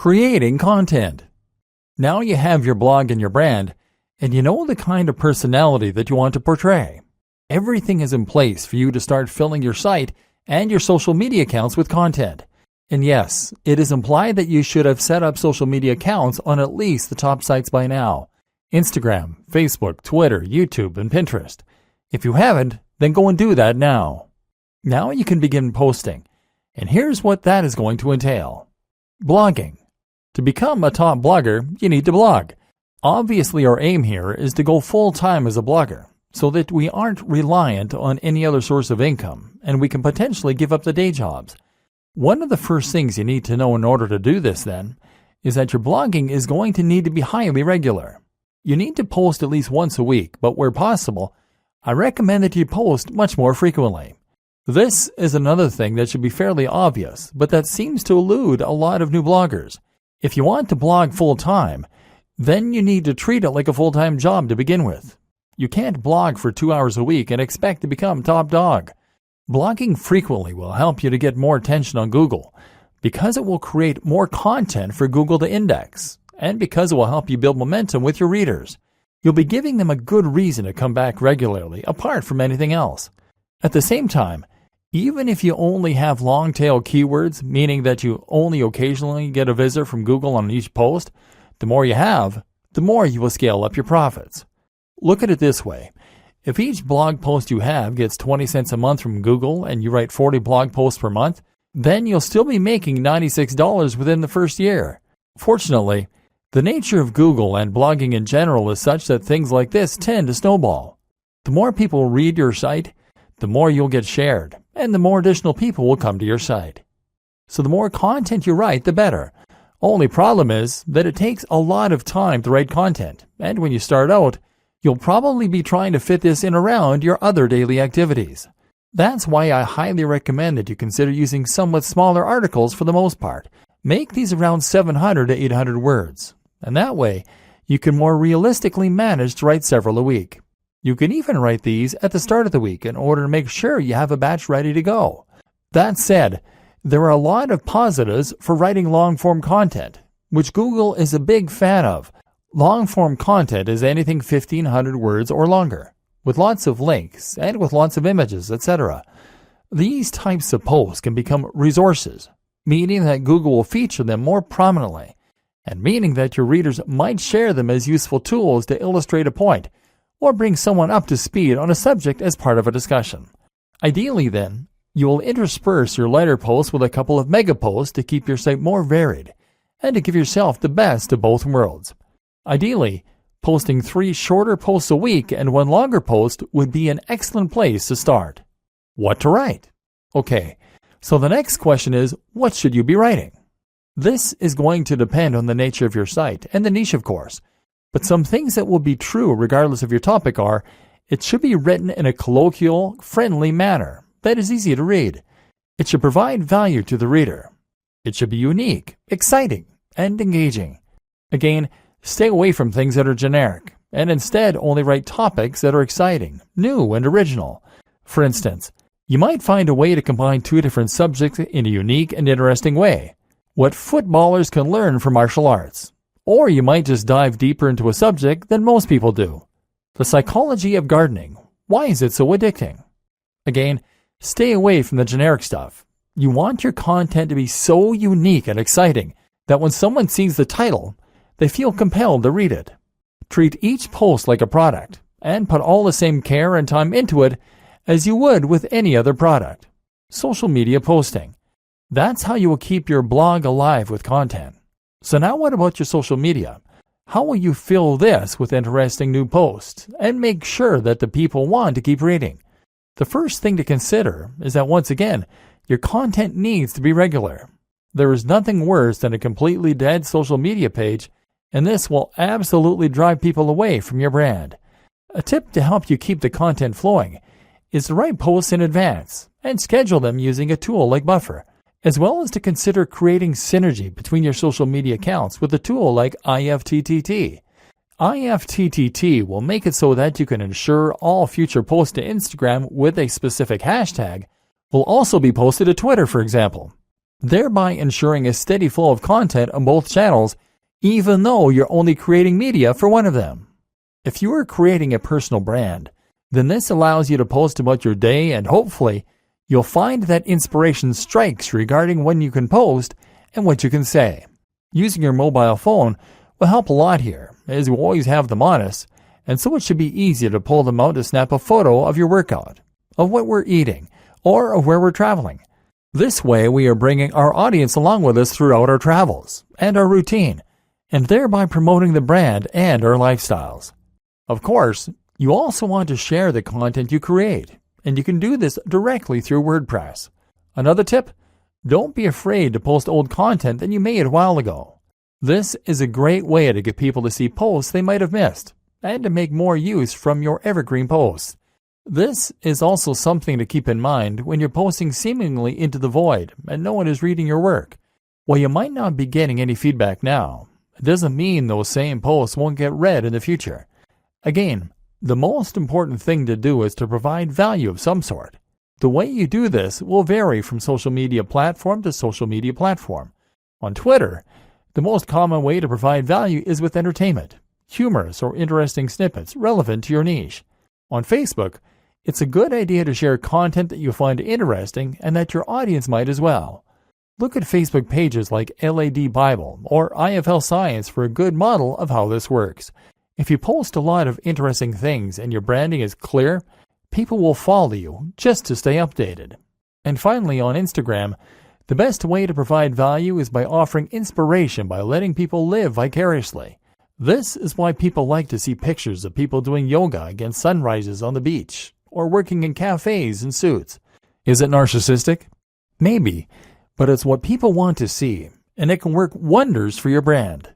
Creating content. Now you have your blog and your brand, and you know the kind of personality that you want to portray. Everything is in place for you to start filling your site and your social media accounts with content. And yes, it is implied that you should have set up social media accounts on at least the top sites by now: Instagram, Facebook, Twitter, YouTube, and Pinterest. If you haven't, then go and do that now. Now you can begin posting, and here's what that is going to entail. Blogging. To become a top blogger, you need to blog. Obviously, our aim here is to go full-time as a blogger, so that we aren't reliant on any other source of income, and we can potentially give up the day jobs. One of the first things you need to know in order to do this, then, is that your blogging is going to need to be highly regular. You need to post at least once a week, but where possible, I recommend that you post much more frequently. This is another thing that should be fairly obvious, but that seems to elude a lot of new bloggers. If you want to blog full-time, then you need to treat it like a full-time job to begin with. You can't blog for 2 hours a week and expect to become top dog. Blogging frequently will help you to get more attention on Google, because it will create more content for Google to index, and because it will help you build momentum with your readers. You'll be giving them a good reason to come back regularly, apart from anything else. At the same time, even if you only have long-tail keywords, meaning that you only occasionally get a visitor from Google on each post, the more you have, the more you will scale up your profits. Look at it this way. If each blog post you have gets 20 cents a month from Google and you write 40 blog posts per month, then you'll still be making $96 within the first year. Fortunately, the nature of Google and blogging in general is such that things like this tend to snowball. The more people read your site, the more you'll get shared, and the more additional people will come to your site. So the more content you write, the better. Only problem is that it takes a lot of time to write content, and when you start out, you'll probably be trying to fit this in around your other daily activities. That's why I highly recommend that you consider using somewhat smaller articles for the most part. Make these around 700 to 800 words, and that way you can more realistically manage to write several a week. You can even write these at the start of the week in order to make sure you have a batch ready to go. That said, there are a lot of positives for writing long-form content, which Google is a big fan of. Long-form content is anything 1,500 words or longer, with lots of links and with lots of images, etc. These types of posts can become resources, meaning that Google will feature them more prominently, and meaning that your readers might share them as useful tools to illustrate a point, or bring someone up to speed on a subject as part of a discussion. Ideally, then, you will intersperse your lighter posts with a couple of mega posts to keep your site more varied, and to give yourself the best of both worlds. Ideally, posting 3 shorter posts a week and 1 longer post would be an excellent place to start. What to write? Okay, so the next question is, what should you be writing? This is going to depend on the nature of your site and the niche, of course. But some things that will be true regardless of your topic are, it should be written in a colloquial, friendly manner that is easy to read. It should provide value to the reader. It should be unique, exciting, and engaging. Again, stay away from things that are generic, and instead only write topics that are exciting, new, and original. For instance, you might find a way to combine 2 different subjects in a unique and interesting way. What footballers can learn from martial arts. Or you might just dive deeper into a subject than most people do. The psychology of gardening. Why is it so addicting? Again, stay away from the generic stuff. You want your content to be so unique and exciting that when someone sees the title, they feel compelled to read it. Treat each post like a product, and put all the same care and time into it as you would with any other product. Social media posting. That's how you will keep your blog alive with content. So now what about your social media? How will you fill this with interesting new posts and make sure that the people want to keep reading? The first thing to consider is that once again, your content needs to be regular. There is nothing worse than a completely dead social media page, and this will absolutely drive people away from your brand. A tip to help you keep the content flowing is to write posts in advance and schedule them using a tool like Buffer, as well as to consider creating synergy between your social media accounts with a tool like IFTTT. IFTTT will make it so that you can ensure all future posts to Instagram with a specific hashtag will also be posted to Twitter, for example. thereby ensuring a steady flow of content on both channels, even though you're only creating media for one of them. If you are creating a personal brand, then this allows you to post about your day, and hopefully you'll find that inspiration strikes regarding when you can post and what you can say. Using your mobile phone will help a lot here, as you always have them on us, and so it should be easy to pull them out to snap a photo of your workout, of what we're eating, or of where we're traveling. This way we are bringing our audience along with us throughout our travels and our routine, and thereby promoting the brand and our lifestyles. Of course, you also want to share the content you create, and you can do this directly through WordPress. Another tip: don't be afraid to post old content that you made a while ago. This is a great way to get people to see posts they might have missed, and to make more use from your evergreen posts. This is also something to keep in mind when you're posting seemingly into the void and no one is reading your work. While you might not be getting any feedback now, it doesn't mean those same posts won't get read in the future. Again, the most important thing to do is to provide value of some sort. The way you do this will vary from social media platform to social media platform. On Twitter, the most common way to provide value is with entertainment, humorous or interesting snippets relevant to your niche. On Facebook, it's a good idea to share content that you find interesting and that your audience might as well. Look at Facebook pages like LAD Bible or IFL Science for a good model of how this works. If you post a lot of interesting things and your branding is clear, people will follow you just to stay updated. And finally, on Instagram, the best way to provide value is by offering inspiration by letting people live vicariously. This is why people like to see pictures of people doing yoga against sunrises on the beach, or working in cafes in suits. Is it narcissistic? Maybe, but it's what people want to see, and it can work wonders for your brand.